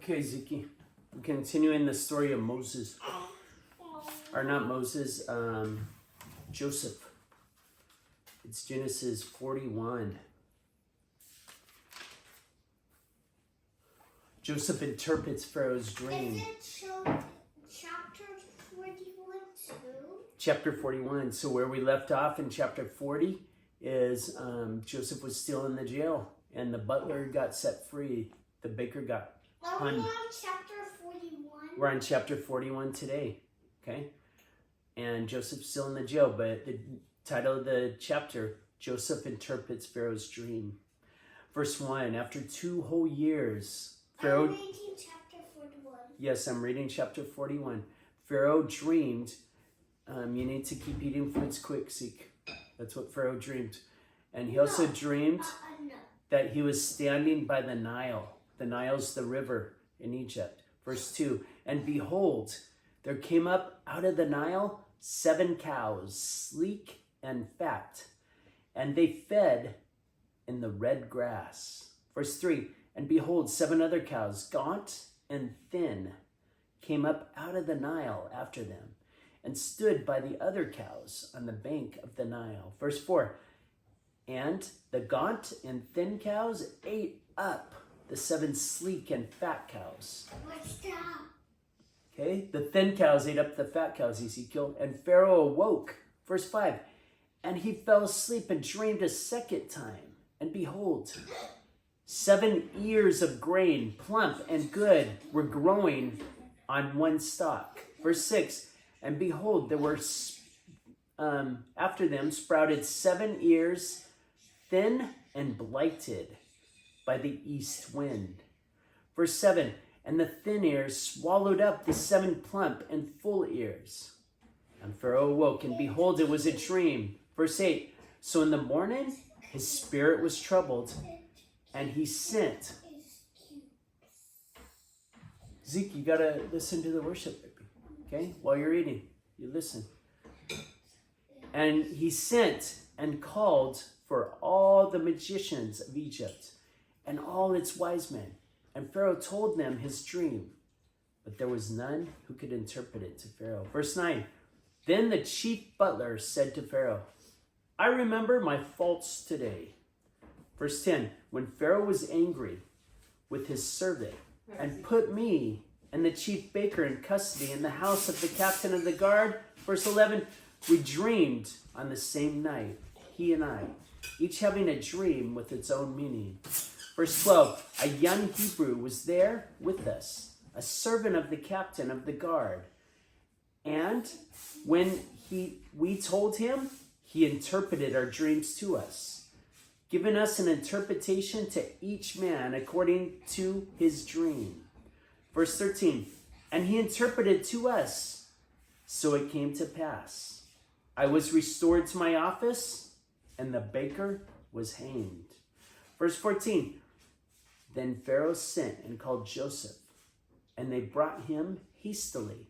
Okay, Ziki, we're continuing the story of Moses. Or not Moses, Joseph. It's Genesis 41. Joseph interprets Pharaoh's dream. Is it chapter 41 too? Chapter 41. So where we left off in chapter 40 is Joseph was still in the jail and the butler got set free. The baker got Are we on chapter 41? We're on chapter 41 today, okay? And Joseph's still in the jail, but the title of the chapter, Joseph interprets Pharaoh's dream. Verse 1, after 2 whole years, Pharaoh... I'm reading chapter 41. Yes, I'm reading chapter 41. Pharaoh dreamed, you need to keep eating fruits quick, Zeke. That's what Pharaoh dreamed. And he also dreamed No. that he was standing by the Nile. The Nile's the river in Egypt. Verse 2, and behold, there came up out of the Nile 7 cows, sleek and fat, and they fed in the red grass. Verse 3, and behold, 7 other cows, gaunt and thin, came up out of the Nile after them, and stood by the other cows on the bank of the Nile. Verse 4, and the gaunt and thin cows ate up the 7 sleek and fat cows. What's that? Okay, the thin cows ate up the fat cows, Ezekiel. And Pharaoh awoke. Verse 5, and he fell asleep and dreamed a second time. And behold, 7 ears of grain, plump and good, were growing on one stalk. Verse 6, and behold, there were after them sprouted 7 ears, thin and blighted by the east wind. Verse 7, and the thin ears swallowed up the 7 plump and full ears. And Pharaoh awoke, and behold, it was a dream. Verse 8, so in the morning his spirit was troubled, and he sent. Zeke, you gotta listen to the worship, baby. Okay? While you're eating, you listen. And he sent and called for all the magicians of Egypt and all its wise men. And Pharaoh told them his dream, but there was none who could interpret it to Pharaoh. Verse 9, then the chief butler said to Pharaoh, I remember my faults today. Verse 10, when Pharaoh was angry with his servant and put me and the chief baker in custody in the house of the captain of the guard. Verse 11, we dreamed on the same night, he and I, each having a dream with its own meaning. Verse 12, a young Hebrew was there with us, a servant of the captain of the guard. And when we told him, he interpreted our dreams to us, giving us an interpretation to each man according to his dream. Verse 13, and he interpreted to us, so it came to pass. I was restored to my office, and the baker was hanged. Verse 14, then Pharaoh sent and called Joseph, and they brought him hastily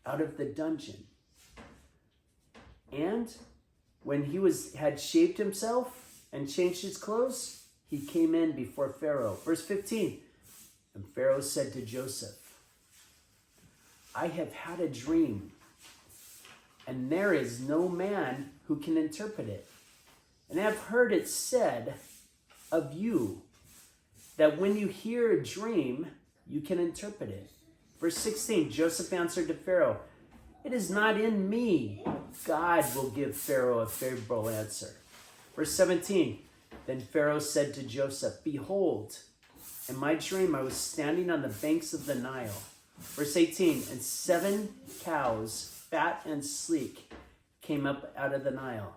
out of the dungeon. And when he had shaved himself and changed his clothes, he came in before Pharaoh. Verse 15, and Pharaoh said to Joseph, I have had a dream, and there is no man who can interpret it. And I have heard it said of you that when you hear a dream, you can interpret it. Verse 16, Joseph answered to Pharaoh, it is not in me. God will give Pharaoh a favorable answer. Verse 17, then Pharaoh said to Joseph, behold, in my dream I was standing on the banks of the Nile. Verse 18, and 7 cows, fat and sleek, came up out of the Nile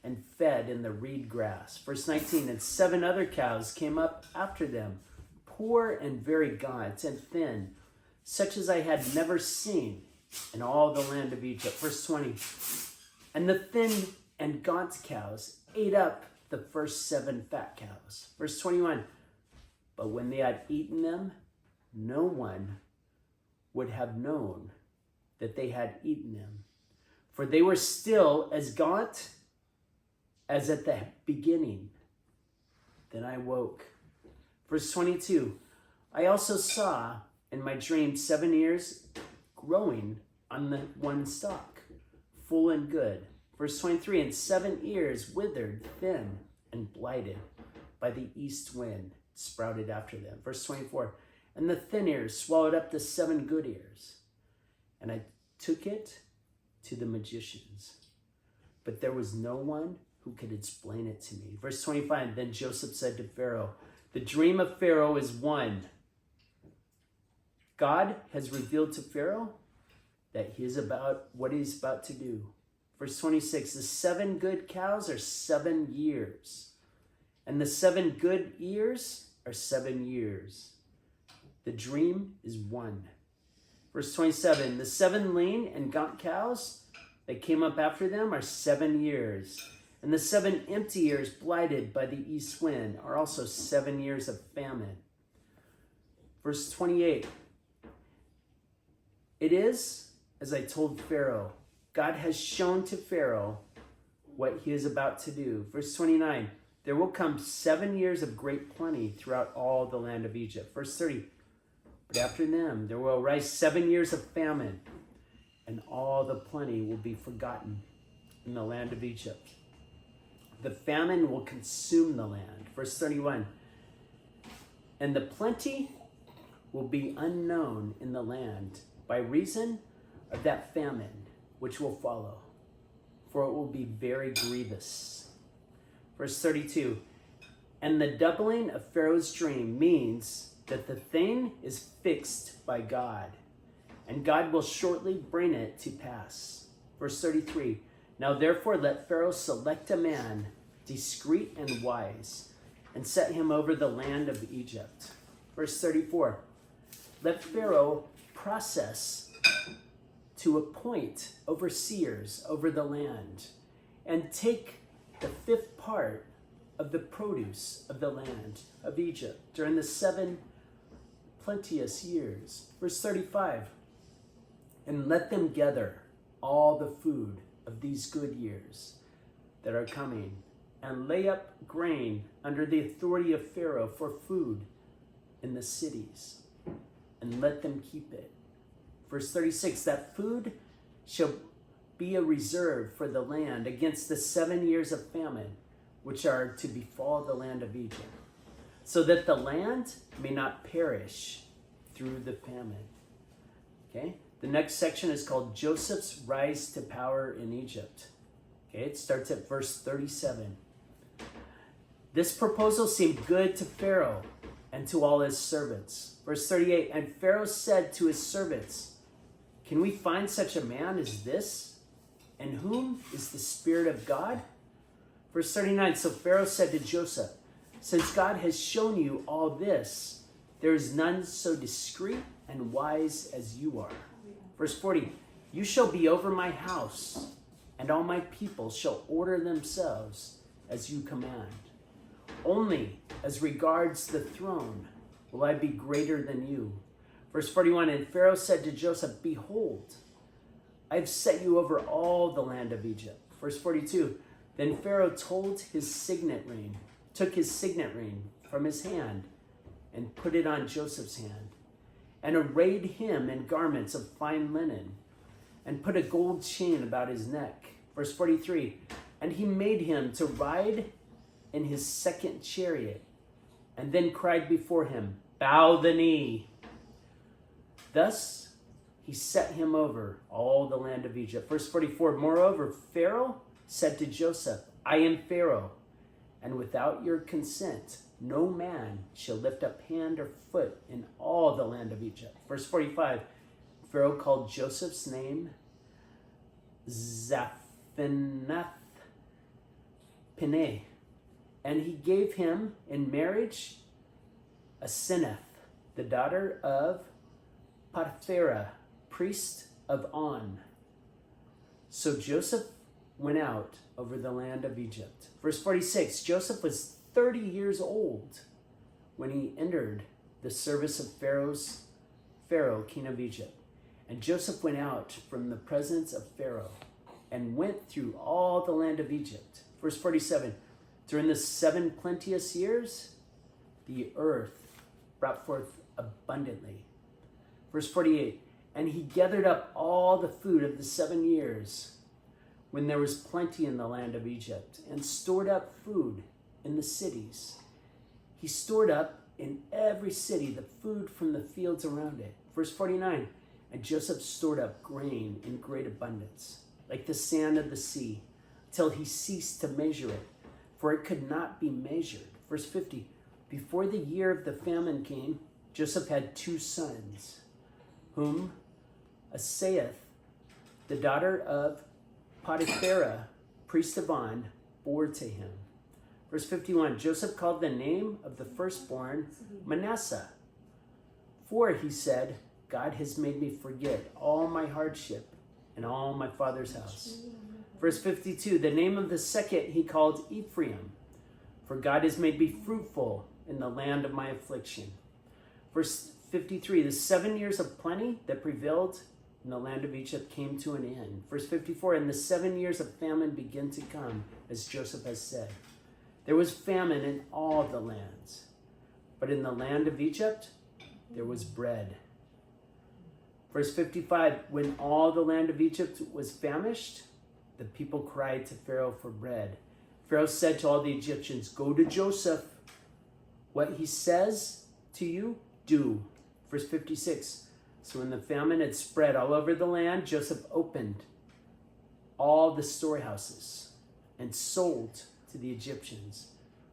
and fed in the reed grass. Verse 19, and 7 other cows came up after them, poor and very gaunt and thin, such as I had never seen in all the land of Egypt. Verse 20, and the thin and gaunt cows ate up the first 7 fat cows. Verse 21, but when they had eaten them, no one would have known that they had eaten them, for they were still as gaunt as at the beginning. Then I woke. Verse 22, I also saw in my dream 7 years growing on the one stalk, full and good. Verse 23, and 7 ears withered, thin, and blighted by the east wind, sprouted after them. Verse 24, and the thin ears swallowed up the 7 good ears. And I took it to the magicians, but there was no one who could explain it to me. Verse 25, then Joseph said to Pharaoh, the dream of Pharaoh is one. God has revealed to Pharaoh that he is about what he's about to do. Verse 26, the 7 good cows are 7 years, and the 7 good ears are 7 years. The dream is one. Verse 27, the 7 lean and gaunt cows that came up after them are 7 years, and the 7 empty ears blighted by the east wind are also 7 years of famine. Verse 28, it is as I told Pharaoh. God has shown to Pharaoh what he is about to do. Verse 29, there will come 7 years of great plenty throughout all the land of Egypt. Verse 30, but after them there will arise 7 years of famine, and all the plenty will be forgotten in the land of Egypt. The famine will consume the land. Verse 31, and the plenty will be unknown in the land by reason of that famine which will follow, for it will be very grievous. Verse 32, and the doubling of Pharaoh's dream means that the thing is fixed by God, and God will shortly bring it to pass. Verse 33, now therefore let Pharaoh select a man discreet and wise, and set him over the land of Egypt. Verse 34, let Pharaoh process to appoint overseers over the land, and take the 5th part of the produce of the land of Egypt during the 7 plenteous years. Verse 35, and let them gather all the food of these good years that are coming, and lay up grain under the authority of Pharaoh for food in the cities, and let them keep it. Verse 36, that food shall be a reserve for the land against the 7 years of famine, which are to befall the land of Egypt, so that the land may not perish through the famine. Okay? The next section is called Joseph's Rise to Power in Egypt. Okay, it starts at verse 37. This proposal seemed good to Pharaoh and to all his servants. Verse 38, and Pharaoh said to his servants, can we find such a man as this? In whom is the Spirit of God? Verse 39, so Pharaoh said to Joseph, since God has shown you all this, there is none so discreet and wise as you are. Verse 40, you shall be over my house, and all my people shall order themselves as you command. Only as regards the throne will I be greater than you. Verse 41, and Pharaoh said to Joseph, behold, I have set you over all the land of Egypt. Verse 42, then Pharaoh took his signet ring from his hand and put it on Joseph's hand, and arrayed him in garments of fine linen, and put a gold chain about his neck. Verse 43, and he made him to ride in his 2nd chariot, and then cried before him, bow the knee. Thus he set him over all the land of Egypt. Verse 44, moreover, Pharaoh said to Joseph, I am Pharaoh, and without your consent, no man shall lift up hand or foot in all the land of Egypt. Verse 45, Pharaoh called Joseph's name Zaphenath-Paneah, and he gave him in marriage Asenath, the daughter of Potiphera, priest of On. So Joseph went out over the land of Egypt. Verse 46, Joseph was 30 years old when he entered the service of Pharaoh, king of Egypt. And Joseph went out from the presence of Pharaoh and went through all the land of Egypt. Verse 47, during the 7 plenteous years, the earth brought forth abundantly. Verse 48, and he gathered up all the food of the 7 years when there was plenty in the land of Egypt, and stored up food in the cities. He stored up in every city the food from the fields around it. Verse 49, and Joseph stored up grain in great abundance, like the sand of the sea, till he ceased to measure it, for it could not be measured. Verse 50, before the year of the famine came, Joseph had 2 sons, whom Asaeth, the daughter of Potiphera, priest of On, bore to him. Verse 51, Joseph called the name of the firstborn Manasseh, for he said, God has made me forget all my hardship and all my father's house. Verse 52, the name of the second he called Ephraim, for God has made me fruitful in the land of my affliction. Verse 53, the 7 years of plenty that prevailed in the land of Egypt came to an end. Verse 54, and the 7 years of famine began to come, as Joseph has said. There was famine in all the lands, but in the land of Egypt there was bread. Verse 55, when all the land of Egypt was famished, the people cried to Pharaoh for bread. Pharaoh said to all the Egyptians, go to Joseph. What he says to you, do. Verse 56, so when the famine had spread all over the land, Joseph opened all the storehouses and sold to the Egyptians,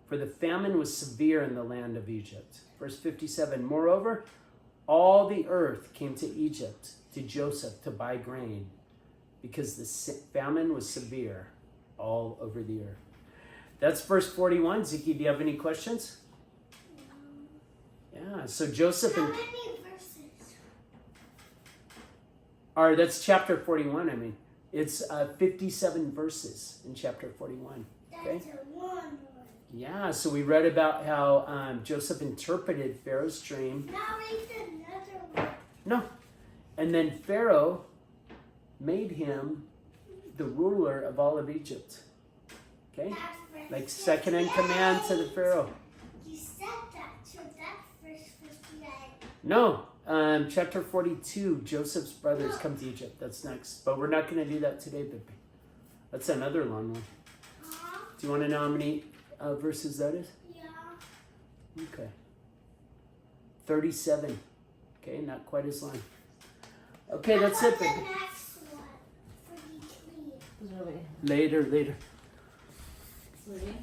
for the famine was severe in the land of Egypt. Verse 57, moreover, all the earth came to Egypt, to Joseph, to buy grain, because the famine was severe all over the earth. That's verse 41. Ziki, do you have any questions? Yeah, so Joseph How and... many verses? Or that's chapter 41, I mean. It's 57 verses in chapter 41. Okay? That's a long one. Yeah, so we read about how Joseph interpreted Pharaoh's dream. Now read another one. No. And then Pharaoh made him the ruler of all of Egypt. Okay? That's verse Like second in command to the 58. Pharaoh. You said that, so that's verse 58. No. Chapter 42, Joseph's brothers come to Egypt. That's next. But we're not going to do that today, Pippi. That's another long one. Huh? Do you want to know how many verses that is? Yeah. Okay. 37. Okay, not quite as long. Okay, that's it, How about Pippi. the next one? 43. Later. Sorry.